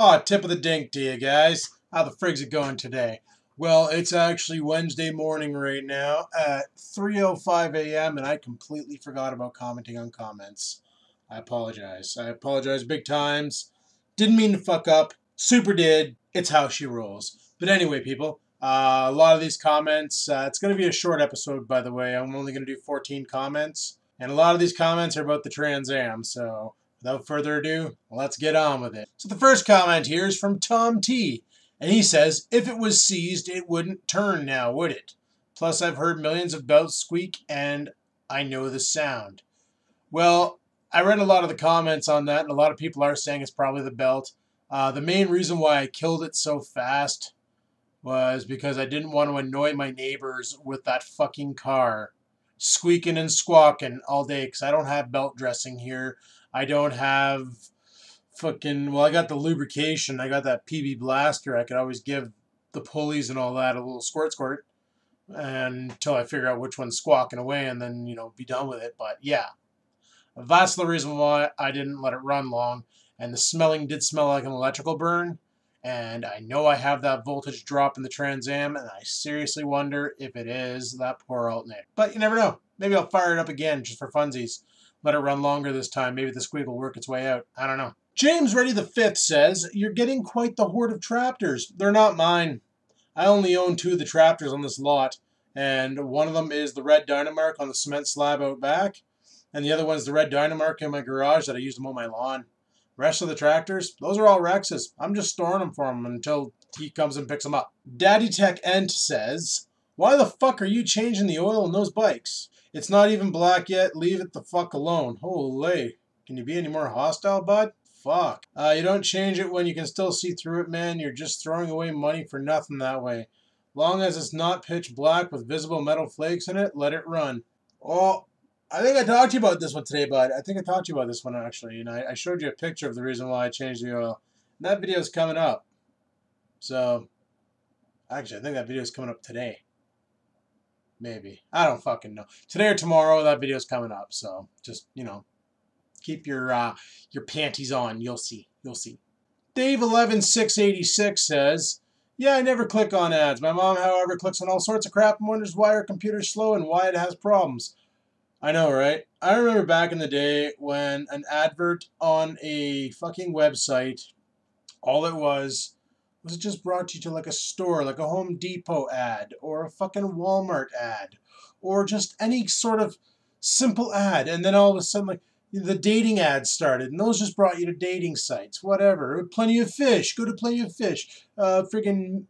Oh, tip of the dink to you guys. How the frig's it going today? Well, it's actually Wednesday morning right now at 3:05 a.m. and I completely forgot about commenting on comments. I apologize. I apologize big times. Didn't mean to fuck up. Super did. It's how she rolls. But anyway, people, a lot of these comments, it's going to be a short episode, by the way. I'm only going to do 14 comments. And a lot of these comments are about the TransAm, so without further ado, let's get on with it. So the first comment here is from Tom T. And he says, if it was seized, it wouldn't turn now, would it? Plus, I've heard millions of belts squeak, and I know the sound. Well, I read a lot of the comments on that, and a lot of people are saying it's probably the belt. The main reason why I killed it so fast was because I didn't want to annoy my neighbors with that fucking car squeaking and squawking all day, because I don't have belt dressing here. I don't have fucking, well, I got the lubrication. I got that PB blaster. I could always give the pulleys and all that a little squirt and until I figure out which one's squawking away and then, you know, be done with it. But yeah, that's the reason why I didn't let it run long. And the smelling did smell like an electrical burn. And I know I have that voltage drop in the TransAm, and I seriously wonder if it is that poor alternator. But you never know. Maybe I'll fire it up again just for funsies. Let it run longer this time. Maybe the squeak will work its way out. I don't know. James Ready the Fifth says, you're getting quite the horde of traptors. They're not mine. I only own 2 of the traptors on this lot. And one of them is the red Dynamark on the cement slab out back. And the other one's the red Dynamark in my garage that I use to mow my lawn. Rest of the tractors, those are all Rexes. I'm just storing them for him until he comes and picks them up. Daddy Tech Ent says, why the fuck are you changing the oil in those bikes? It's not even black yet. Leave it the fuck alone. Holy. Can you be any more hostile, bud? Fuck. You don't change it when you can still see through it, man. You're just throwing away money for nothing that way. Long as it's not pitch black with visible metal flakes in it, let it run. Oh, I think I talked to you about this one today, bud. I think I talked to you about this one, actually. And I showed you a picture of the reason why I changed the oil. And that video is coming up. So, actually, I think that video is coming up today. Maybe. I don't fucking know. Today or tomorrow, that video is coming up. So, just, you know, keep your panties on. You'll see. You'll see. Dave11686 says, yeah, I never click on ads. My mom, however, clicks on all sorts of crap and wonders why her computer's slow and why it has problems. I know, right? I remember back in the day when an advert on a fucking website, all it was it just brought you to like a store, like a Home Depot ad, or a fucking Walmart ad, or just any sort of simple ad. And then all of a sudden, like, the dating ads started, and those just brought you to dating sites, whatever. Plenty of Fish, go to Plenty of Fish. Friggin'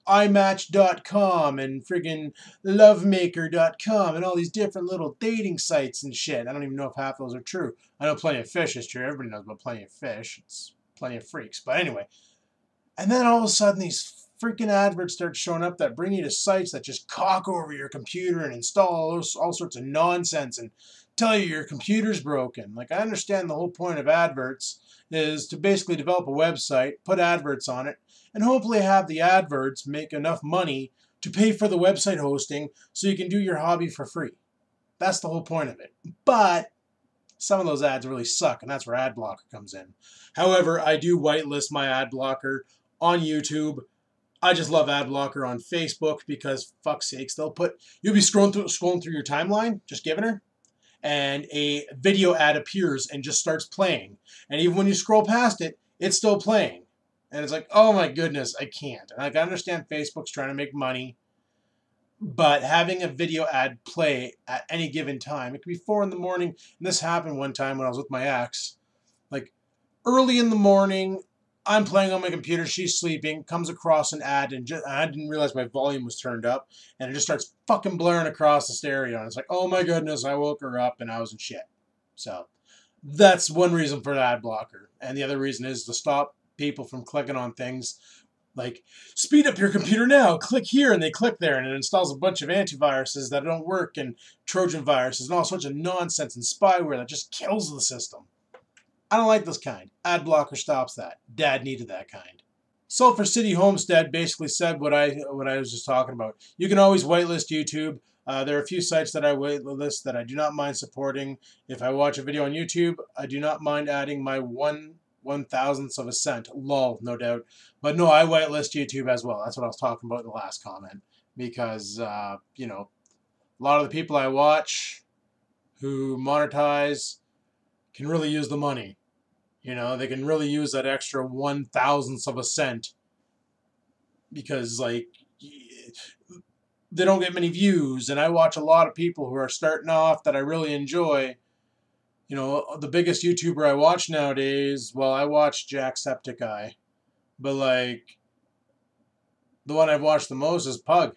iMatch.com and friggin' Lovemaker.com and all these different little dating sites and shit. I don't even know if half those are true. I know Plenty of Fish is true. Everybody knows about Plenty of Fish. It's Plenty of Freaks. But anyway. And then all of a sudden these freaking adverts start showing up that bring you to sites that just cock over your computer and install all sorts of nonsense and tell you your computer's broken. Like, I understand the whole point of adverts is to basically develop a website, put adverts on it, and hopefully have the adverts make enough money to pay for the website hosting so you can do your hobby for free. That's the whole point of it. But some of those ads really suck, and that's where ad blocker comes in. However, I do whitelist my ad blocker on YouTube. I just love ad blocker on Facebook because, fuck's sakes, you'll be scrolling through your timeline, just giving her, and a video ad appears and just starts playing. And even when you scroll past it, it's still playing. And it's like, oh my goodness, I can't. And like, I understand Facebook's trying to make money, but having a video ad play at any given time, it could be 4 in the morning. And this happened one time when I was with my ex. Like, early in the morning, I'm playing on my computer, she's sleeping, comes across an ad, and I didn't realize my volume was turned up, and it just starts fucking blaring across the stereo. And it's like, oh my goodness, I woke her up and I was in shit. So that's one reason for the ad blocker. And the other reason is to stop people from clicking on things like, speed up your computer now, click here, and they click there, and it installs a bunch of antiviruses that don't work, and Trojan viruses, and all sorts of nonsense and spyware that just kills the system. I don't like this kind. Ad blocker stops that. Dad needed that kind. Sulphur City Homestead basically said what I was just talking about. You can always whitelist YouTube. There are a few sites that I whitelist that I do not mind supporting. If I watch a video on YouTube, I do not mind adding my 1 1/1000th of a cent. Lol, no doubt. But no, I whitelist YouTube as well. That's what I was talking about in the last comment. Because, you know, a lot of the people I watch who monetize can really use the money. You know, they can really use that extra 1/1000th of a cent. Because, like, they don't get many views. And I watch a lot of people who are starting off that I really enjoy. You know, the biggest YouTuber I watch nowadays, well, I watch Jacksepticeye. But, like, the one I've watched the most is Pug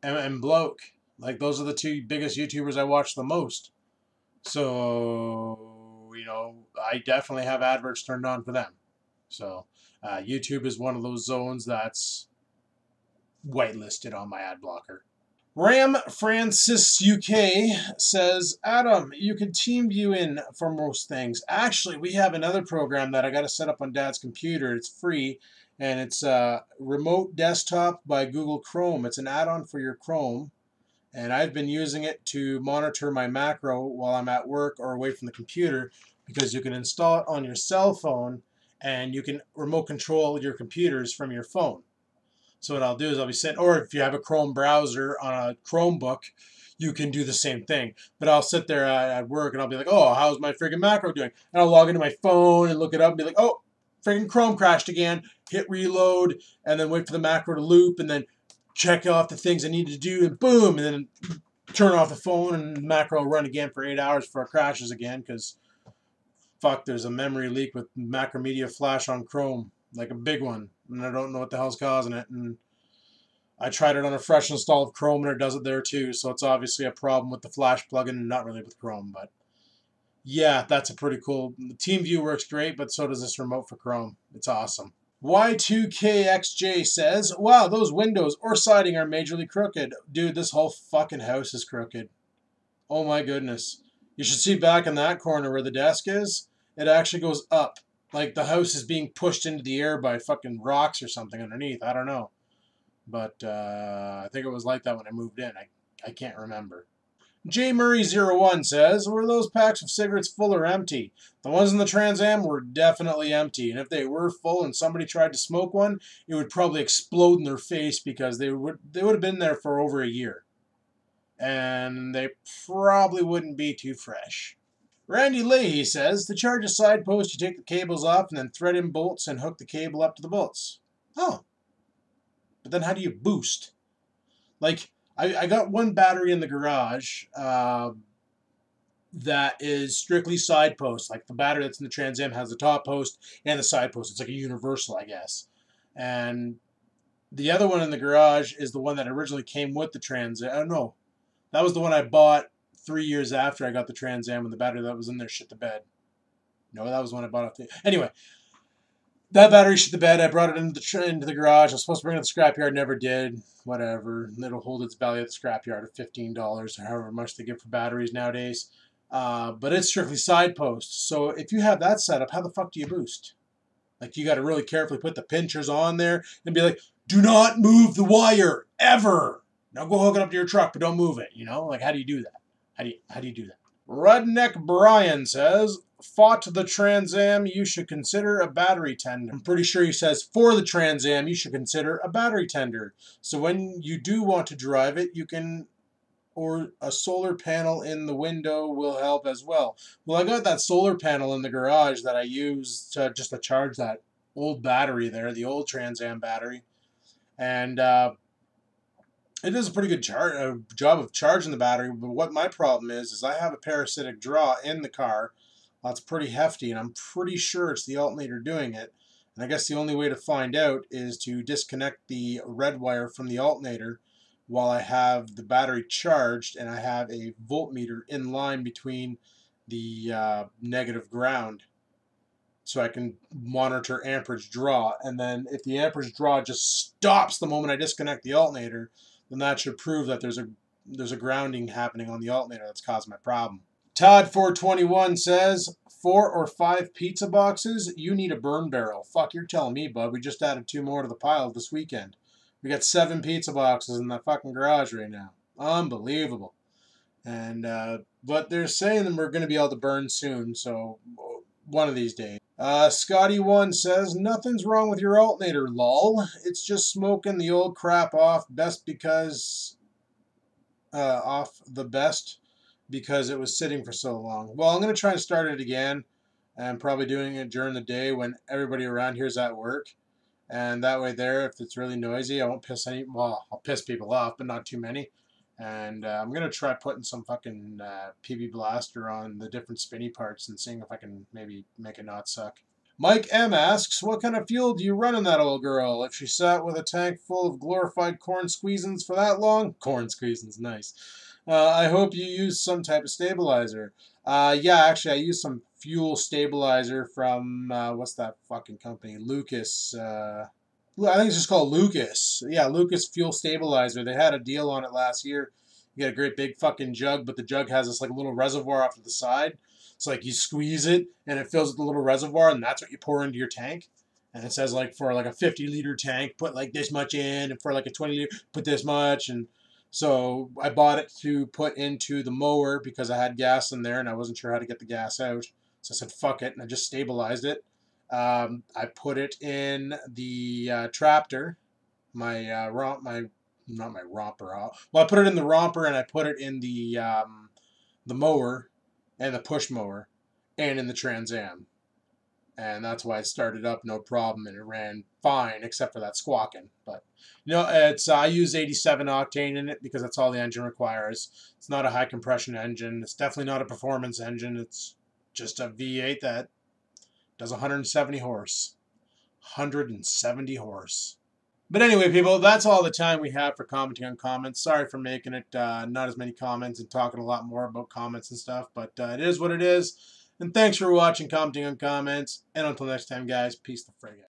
and Bloke. Like, those are the two biggest YouTubers I watch the most. So, you know, I definitely have adverts turned on for them. So, YouTube is one of those zones that's whitelisted on my ad blocker. Ram Francis UK says, Adam, you could team view in for most things. Actually, we have another program that I got to set up on Dad's computer. It's free, and it's Remote Desktop by Google Chrome. It's an add-on for your Chrome, and I've been using it to monitor my macro while I'm at work or away from the computer, because you can install it on your cell phone, and you can remote control your computers from your phone. So what I'll do is I'll be sitting, or if you have a Chrome browser on a Chromebook, you can do the same thing. But I'll sit there at work and I'll be like, oh, how's my friggin' macro doing? And I'll log into my phone and look it up and be like, oh, friggin' Chrome crashed again. Hit reload and then wait for the macro to loop and then check off the things I need to do and boom, and then turn off the phone and the macro will run again for 8 hours before it crashes again, because fuck, there's a memory leak with Macromedia Flash on Chrome, like a big one, and I don't know what the hell's causing it. And I tried it on a fresh install of Chrome and it does it there too, so it's obviously a problem with the Flash plugin and not really with Chrome. But yeah, that's a pretty cool. The TeamView works great, but so does this remote for Chrome. It's awesome. Y2KXJ says, wow, those windows or siding are majorly crooked. Dude, this whole fucking house is crooked. Oh my goodness. You should see back in that corner where the desk is. It actually goes up. Like the house is being pushed into the air by fucking rocks or something underneath. I don't know. But I think it was like that when I moved in. I can't remember. J Murray01 says, were those packs of cigarettes full or empty? The ones in the TransAm were definitely empty, and if they were full and somebody tried to smoke one, it would probably explode in their face, because they would have been there for over a year. And they probably wouldn't be too fresh. Randy Leahy says, to charge a side post, you take the cables off and then thread in bolts and hook the cable up to the bolts. Oh. But then how do you boost? Like, I got one battery in the garage that is strictly side post. Like the battery that's in the TransAm has the top post and the side post. It's like a universal, I guess. And the other one in the garage is the one that originally came with the TransAm. Oh, no. That was the one I bought 3 years after I got the TransAm, and the battery that was in there shit the bed. No, that was the one I bought off the... Anyway, that battery shit the bed. I brought it into the garage. I was supposed to bring it to the scrapyard. Never did. Whatever. It'll hold its value at the scrapyard at $15 or however much they give for batteries nowadays. But it's strictly side post. So if you have that set up, how the fuck do you boost? Like, you got to really carefully put the pinchers on there and be like, do not move the wire ever. Now go hook it up to your truck, but don't move it. You know, like, how do you do that? How do you do that? Redneck Brian says, fought the TransAm, you should consider a battery tender. I'm pretty sure he says, for the TransAm, you should consider a battery tender. So when you do want to drive it, you can, or a solar panel in the window will help as well. Well, I got that solar panel in the garage that I use just to charge that old battery there, the old TransAm battery. And it does a pretty good job of charging the battery, but what my problem is I have a parasitic draw in the car. It's pretty hefty, and I'm pretty sure it's the alternator doing it. And I guess the only way to find out is to disconnect the red wire from the alternator while I have the battery charged, and I have a voltmeter in line between the negative ground, so I can monitor amperage draw. And then if the amperage draw just stops the moment I disconnect the alternator, then that should prove that there's a grounding happening on the alternator that's causing my problem. Todd421 says, 4 or 5 pizza boxes, you need a burn barrel. Fuck, you're telling me, bud. We just added 2 more to the pile this weekend. We got 7 pizza boxes in that fucking garage right now. Unbelievable. And but they're saying that we're going to be able to burn soon, so one of these days. Scotty1 says, nothing's wrong with your alternator, lol. It's just smoking the old crap off best because, off the best because it was sitting for so long. Well, I'm going to try and start it again. And probably doing it during the day when everybody around here is at work. And that way there, if it's really noisy, I won't piss any, well, I'll piss people off, but not too many. And I'm going to try putting some fucking PB Blaster on the different spinny parts and seeing if I can maybe make it not suck. Mike M asks, what kind of fuel do you run in that old girl? If she sat with a tank full of glorified corn squeezins for that long, corn squeezins, nice. I hope you use some type of stabilizer. Yeah, actually, I used some fuel stabilizer from, what's that fucking company? Lucas. I think it's just called Lucas. Yeah, Lucas Fuel Stabilizer. They had a deal on it last year. You get a great big fucking jug, but the jug has this like little reservoir off to the side. So like you squeeze it and it fills with the little reservoir, and that's what you pour into your tank. And it says like for like a 50-liter tank, put like this much in, and for like a 20-liter, put this much. And so I bought it to put into the mower because I had gas in there and I wasn't sure how to get the gas out. So I said fuck it, and I just stabilized it. I put it in the tractor, my not my romper. Well, I put it in the romper and I put it in the mower and the push mower and in the TransAm. And that's why it started up no problem and it ran fine except for that squawking. But you know, it's I use 87 octane in it because that's all the engine requires. It's not a high compression engine. It's definitely not a performance engine. It's just a V8 that does 170 horse. 170 horse. But anyway, people, that's all the time we have for commenting on comments. Sorry for making it not as many comments and talking a lot more about comments and stuff, but it is what it is. And thanks for watching, commenting on comments. And until next time, guys, peace the frig out.